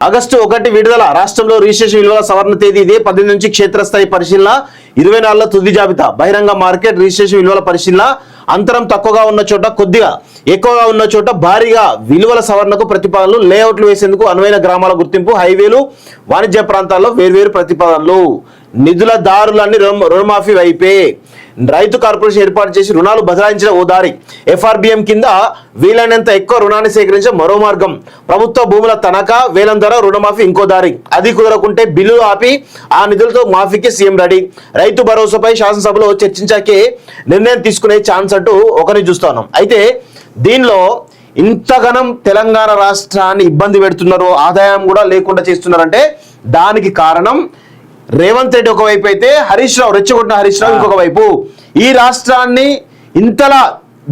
August 1 విడుదల. రాష్ట్రంలో registration విలువల సవరణ తేదీ ఇదే 18 నుంచి క్షేత్రస్థాయి పరిశీలన 24లో తుది జాబితా. బహిరంగ మార్కెట్ రిజిస్ట్రేషన్ విలువల పరిశీలన. అంతరం తక్కువగా ఉన్న చోట కొద్దిగా, ఎక్కువగా ఉన్న చోట భారీగా విలువల సవరణకు ప్రతిపాదనలు. లేఅవుట్లు వేసేందుకు అనువైన గ్రామాల గుర్తింపు. హైవేలు, వాణిజ్య ప్రాంతాల్లో వేర్వేరు ప్రతిపాదనలు. నిధుల దారులన్నీ రుణమాఫీ వైపే. రైతు కార్పొరేషన్ ఏర్పాటు చేసి రుణాలు బదలాయించిన ఓ దారి. ఎఫ్ఆర్బిఎం కింద వీలైనంత ఎక్కువ రుణాన్ని సేకరించే మరో మార్గం. ప్రభుత్వ భూముల తనఖా, వేలం ద్వారా రుణమాఫీ ఇంకో దారి. అది కుదరకుంటే బిల్లులు ఆపి ఆ నిధులతో మాఫీకి సీఎం రెడీ. రైతు భరోసాపై శాసనసభలో చర్చించాకే నిర్ణయం తీసుకునే ఛాన్స్ అంటూ ఒకరిని చూస్తా ఉన్నాం. అయితే దీనిలో ఇంతగానం తెలంగాణ రాష్ట్రాన్ని ఇబ్బంది పెడుతున్నారు, ఆదాయం కూడా లేకుండా చేస్తున్నారంటే దానికి కారణం రేవంత్ రెడ్డి ఒకవైపు అయితే హరీష్ రావు, రెచ్చగొట్టిన హరీష్ రావు ఇంకొక వైపు. ఈ రాష్ట్రాన్ని ఇంతలా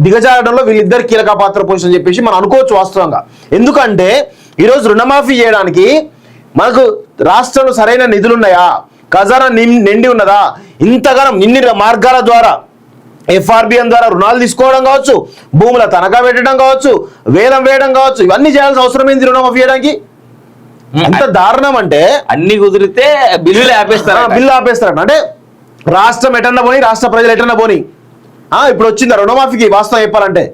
దిగజారడంలో వీళ్ళిద్దరు కీలక పాత్ర పోషణ చెప్పేసి మనం అనుకోవచ్చు వాస్తవంగా. ఎందుకంటే ఈరోజు రుణమాఫీ చేయడానికి మనకు రాష్ట్రంలో సరైన నిధులున్నాయా, ఖజానా నిండి ఉన్నదా? ఇంతగానం ఇన్ని మార్గాల ద్వారా ఎఫ్ఆర్బిఎం ద్వారా రుణాలు తీసుకోవడం కావచ్చు, భూముల తనఖా పెట్టడం కావచ్చు, వేలం వేయడం కావచ్చు, ఇవన్నీ చేయాల్సిన అవసరం ఏంది రుణమాఫీ చేయడానికి? ఎంత దారుణం అంటే అన్ని కుదిరితే బిల్లులు ఆపేస్తారట. అంటే రాష్ట్రం ఎటన్నా పోని, రాష్ట్ర ప్రజలు ఎటన్నా పోని, ఇప్పుడు వచ్చింది రుణమాఫీకి వాస్తవం చెప్పాలంటే.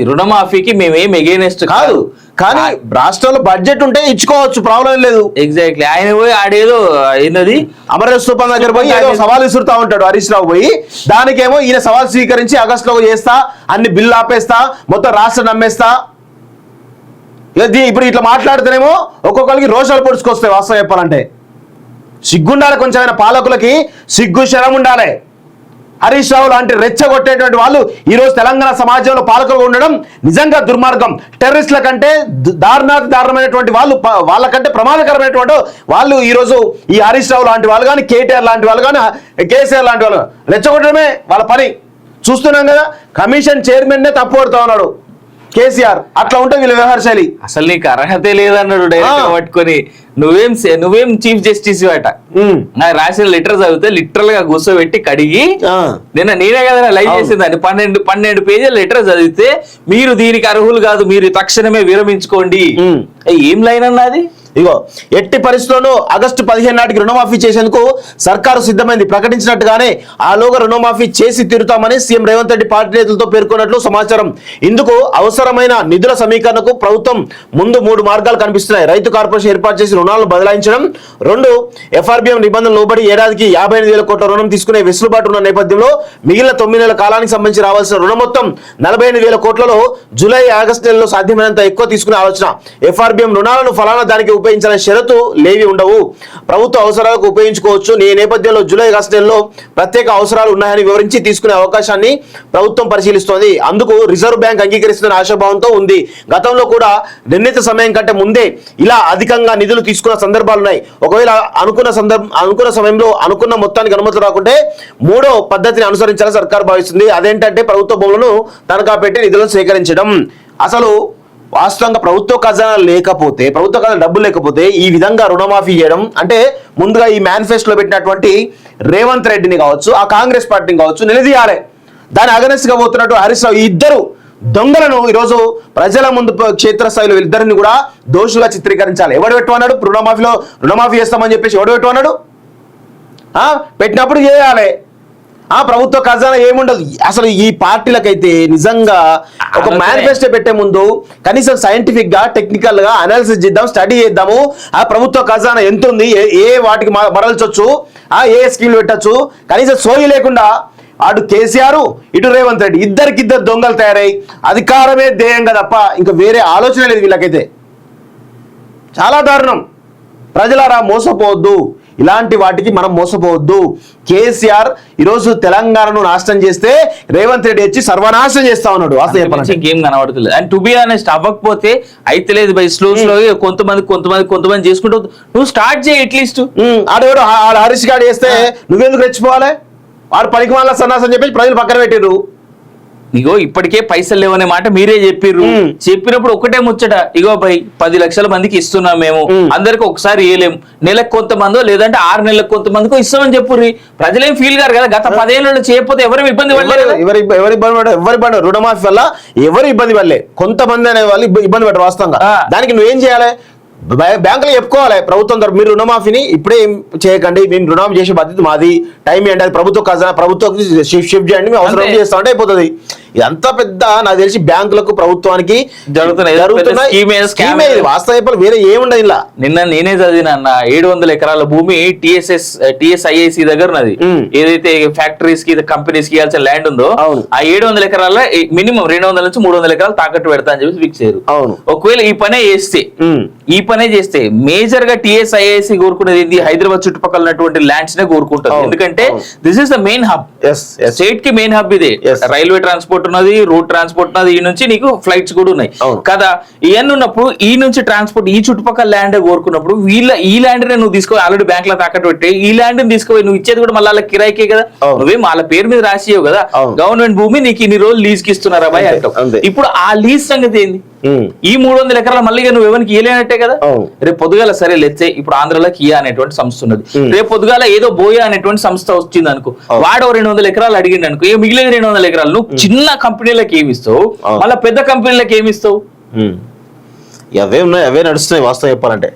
రుణమాఫీకి మేమేం ఎగైనెస్ట్ కాదు, కానీ రాష్ట్రంలో బడ్జెట్ ఉంటే ఇచ్చుకోవచ్చు, ప్రాబ్లం లేదు. ఎగ్జాక్ట్లీ. ఆయన పోయి ఆడేదో ఏంటది అమరనాథ్ స్థూపం దగ్గర పోయి ఏదో సవాల్ విసురుతా ఉంటాడు హరీష్ రావు పోయి. దానికేమో ఈయన సవాల్ స్వీకరించి ఆగస్టులో చేస్తా, అన్ని బిల్లు ఆపేస్తా, మొత్తం రాష్ట్రం నమ్మేస్తా. ఇప్పుడు ఇట్లా మాట్లాడితేనేమో ఒక్కొక్కరికి రోషాలు పొడుచుకొస్తాయి వాస్తవం చెప్పాలంటే. సిగ్గుండాలి, కొంచెమైనా పాలకులకి సిగ్గు శరం ఉండాలి. హరీష్ రావు లాంటి రెచ్చగొట్టేటువంటి వాళ్ళు ఈరోజు తెలంగాణ సమాజంలో పాలకులు ఉండడం నిజంగా దుర్మార్గం. టెర్రరిస్టుల కంటే దారుణమైనటువంటి వాళ్ళు, వాళ్ళకంటే ప్రమాదకరమైనటువంటి వాళ్ళు ఈరోజు ఈ హరీష్ రావు లాంటి వాళ్ళు కానీ, కేటీఆర్ లాంటి వాళ్ళు కానీ, కేసీఆర్ లాంటి వాళ్ళు రెచ్చగొట్టడమే వాళ్ళ పని. చూస్తున్నాం కదా, కమిషన్ చైర్మన్ నే తప్పు పడుతూ ఉన్నాడు కేసీఆర్. అట్లా ఉంటే వీళ్ళ వ్యవహార శైలి. అసలు నీకు అర్హతే లేదన్నాడు డైరెక్ట్ పట్టుకొని. నువ్వేం చీఫ్ జస్టిస్ అట. నాకు రాసిన లెటర్ చదివితే లిటరల్ గా కూర్చోబెట్టి కడిగి నేనే కదా లైవ్ చేసిందని 12 పేజీల లెటర్ చదివితే మీరు దీనికి అర్హులు కాదు, మీరు తక్షణమే విరమించుకోండి. ఏం లైన్ అన్నది? ఇగో ఎట్టి పరిస్థితుల్లో ఆగస్టు 15 నాటికి రుణమాఫీ చేసేందుకు సర్కారు సిద్ధమైంది. ప్రకటించినట్టుగానే ఆలోగా రుణమాఫీ చేసి తీరుతామని సీఎం రేవంత్ రెడ్డి పార్టీ నేతలతో పేర్కొన్నట్లు సమాచారం. ఇందుకు అవసరమైన నిధుల సమీకరణకు ప్రభుత్వం ముందు 3 మార్గాలు కనిపిస్తున్నాయి. రైతు కార్పొరేషన్ ఏర్పాటు చేసి రుణాలను బదలాయించడం. 2, ఎఫ్ఆర్బిఎం నిబంధనలు లోబడి ఏడాదికి 58,000 కోట్ల రుణం తీసుకునే వెసులుబాటు ఉన్న నేపథ్యంలో మిగిలిన 9 నెలల కాలానికి సంబంధించి రావాల్సిన రుణం మొత్తం 48,000 కోట్లలో జూలై, ఆగస్టు నెలలో సాధ్యమైనంత ఎక్కువ తీసుకునే ఆలోచన. ఎఫ్ఆర్బిఎం రుణాలను ఫలానా దానికి ఉపయోగించాలనే షరతు లేవి ఉండవు, ప్రభుత్వ అవసరాలకు ఉపయోగించుకోవచ్చు. ఈ నేపథ్యంలో జూలై, ఆగస్టు నెలలో ప్రత్యేక అవసరాలు ఉన్నాయని వివరించి తీసుకునే అవకాశాన్ని ప్రభుత్వం పరిశీలిస్తోంది. అందుకు రిజర్వ్ బ్యాంక్ అంగీకరిస్తున్న ఆశాభావంతో ఉంది. గతంలో కూడా నిర్ణీత సమయం కంటే ముందే ఇలా అధికంగా నిధులు తీసుకున్న సందర్భాలున్నాయి. ఒకవేళ అనుకున్న సమయంలో అనుకున్న మొత్తానికి అనుమతులు రాకుంటే 3వ పద్ధతిని అనుసరించాలని సర్కార్ భావిస్తుంది. అదేంటంటే ప్రభుత్వ భూములను తనఖా పెట్టి నిధులను సేకరించడం. అసలు వాస్తవంగా ప్రభుత్వ ఖజానా లేకపోతే, ప్రభుత్వ ఖజానా డబ్బులు లేకపోతే ఈ విధంగా రుణమాఫీ చేయడం అంటే ముందుగా ఈ మేనిఫెస్టోలో పెట్టినటువంటి రేవంత్ రెడ్డిని కావచ్చు, ఆ కాంగ్రెస్ పార్టీని కావచ్చు నిలదీయాలి. దాని అగనెస్ట్ గా పోతున్నట్టు హరీష్ రావు, ఈ ఇద్దరు దొంగలను ఈరోజు ప్రజల ముందు క్షేత్రస్థాయిలో ఇద్దరిని కూడా దోషులుగా చిత్రీకరించాలి. ఎవడు పెట్టమన్నాడు రుణమాఫీ చేస్తామని చెప్పేసి? ఎవడు పెట్టమన్నాడు? పెట్టినప్పుడు చేయాలి. ప్రభుత్వ ఖజానా ఏముండదు. అసలు ఈ పార్టీలకైతే నిజంగా ఒక మేనిఫెస్టో పెట్టే ముందు కనీసం సైంటిఫిక్ గా, టెక్నికల్ గా అనాలిసిస్ చేద్దాం, స్టడీ చేద్దాము. ఆ ప్రభుత్వ ఖజానా ఎంత ఉంది, ఏ వాటికి మరల్చొచ్చు, ఏ స్కీమ్లు పెట్టచ్చు, కనీసం సోయి లేకుండా అటు కేసీఆర్, ఇటు రేవంత్ రెడ్డి ఇద్దరికిద్దరు దొంగలు తయారై అధికారమే ధ్యేయంగా తప్ప ఇంకా వేరే ఆలోచన లేదు వీళ్ళకైతే. చాలా దారుణం. ప్రజలారా మోసపోవద్దు, ఇలాంటి వాటికి మనం మోసపోవద్దు. కేసీఆర్ ఈరోజు తెలంగాణను నాశనం చేస్తే రేవంత్ రెడ్డి వచ్చి సర్వనాశనం చేస్తా ఉన్నాడు. ఇంకేం కనబడుతుంది. అండ్ టు బి ఆనెస్ట్ అవ్వకపోతే అయితే లేదు బై స్లో కొంతమంది చేసుకుంటూ నువ్వు స్టార్ట్ చేయి. అట్లీస్ట్ ఆడెవడు హరీష్ గారు చేస్తే నువ్వెందుకు రెచ్చిపోవాలి? వాడు పనికి వాళ్ళ సన్నాసం చెప్పేసి ప్రజలు పక్కన పెట్టిర్రు. ఇగో ఇప్పటికే పైసలు లేవనే మాట మీరే చెప్పిర్రు. చెప్పినప్పుడు ఒకటే ముచ్చట, ఇగో బై 10 లక్షల మందికి ఇస్తున్నాం మేము, అందరికి ఒకసారి ఇవ్వలేము, నెలకు కొంతమందో లేదంటే 6 నెలలకు కొంతమందికో ఇస్తామని చెప్పుర్రి. ప్రజలేం ఫీల్ గారు కదా, గత 10 ఏళ్ళలో చేయకపోతే ఎవరు ఇబ్బంది పడలేదు. ఎవరి ఇబ్బంది రుణమాఫీ వల్ల ఎవరు ఇబ్బంది పడలే, కొంతమంది అనే వాళ్ళు ఇబ్బంది పడ్డారు వాస్తవంగా. దానికి నువ్వేం చేయాలి, బ్యాంకులో చెప్పుకోవాలి ప్రభుత్వం తరపు మీరు రుణమాఫీని ఇప్పుడే ఏం చేయకండి, మేము రుణమాఫీ చేసే బాధ్యత మాది, టైం ఏంటి అది ప్రభుత్వ ఖజానా ప్రభుత్వం షిఫ్ట్ చేయండి, మేము అవసరం చేస్తా అంటే అయిపోతుంది. ఇదంతా పెద్ద నాకు తెలిసి బ్యాంకులకు ప్రభుత్వానికి వాస్తవ వేరే ఏముండదు ఇలా. నిన్న నేనే చదివిన అన్న 700 ఎకరాల భూమి TSIIC దగ్గర ఉన్నది, ఏదైతే ఫ్యాక్టరీస్ కి కంపెనీస్ కి ఇవ్వాల్సిన ల్యాండ్ ఉందో ఆ 700 ఎకరాల మినిమం 200 నుంచి 300 ఎకరాలు తాకట్టు పెడతా అని చెప్పి ఫిక్స్ చేయరు. ఒకవేళ ఈ పనే చేస్తే మేజర్ గా TSIIC కోరుకునేది ఏంది, హైదరాబాద్ చుట్టుపక్కల ఉన్నటువంటి ల్యాండ్స్ నే కోరుకుంటారు. ఎందుకంటే this is the main hub, state కి మెయిన్ హబ్ ఇదే. రైల్వే ట్రాన్స్పోర్ట్ ఉన్నది, రోడ్ ట్రాన్స్పోర్ట్ ఉన్నది, ఈ నుంచి నీకు ఫ్లైట్స్ కూడా ఉన్నాయి కదా. ఇవన్నీ ఉన్నప్పుడు ఈ నుంచి ట్రాన్స్పోర్ట్ ఈ చుట్టుపక్కల ల్యాండ్ కోరుకున్నప్పుడు ఈ ల్యాండ్ నువ్వు తీసుకో, ఆల్రెడీ బ్యాంక్ లో తాకట్టు పెట్టి ఈ ల్యాండ్ తీసుకోవాలి, నువ్వు ఇచ్చేది కూడా మళ్ళీ కిరాయికే కదా, నువ్వేం వాళ్ళ పేరు మీద రాసియవు కదా, గవర్నమెంట్ భూమి నీకు ఇన్ని రోజులు లీజ్ కి ఇస్తున్నారా బాయ్ అంటావు. ఇప్పుడు ఆ లీజ్ సంగతి ఏంది, ఈ 300 ఎకరాల మళ్ళీ నువ్వు ఎవరికి ఇయ్యలేనట్టే కదా. రేపు పొద్దుగాల సరే లెచ్చే ఇప్పుడు ఆంధ్రలో కియా అనేటువంటి సంస్థ ఉన్నది, రేపు పొద్దుగాల ఏదో బోయా అనేటువంటి సంస్థ వచ్చింది అనుకో, వాడు 200 ఎకరాలు అడిగింది అనుకో, మిగిలిన 200 ఎకరాలు నువ్వు చిన్న కంపెనీలకు ఏమిస్తావు, మళ్ళీ పెద్ద కంపెనీలకు ఏమిస్తావు? అవే ఉన్నాయి, అవే నడుస్తున్నాయి వాస్తవం చెప్పాలంటే.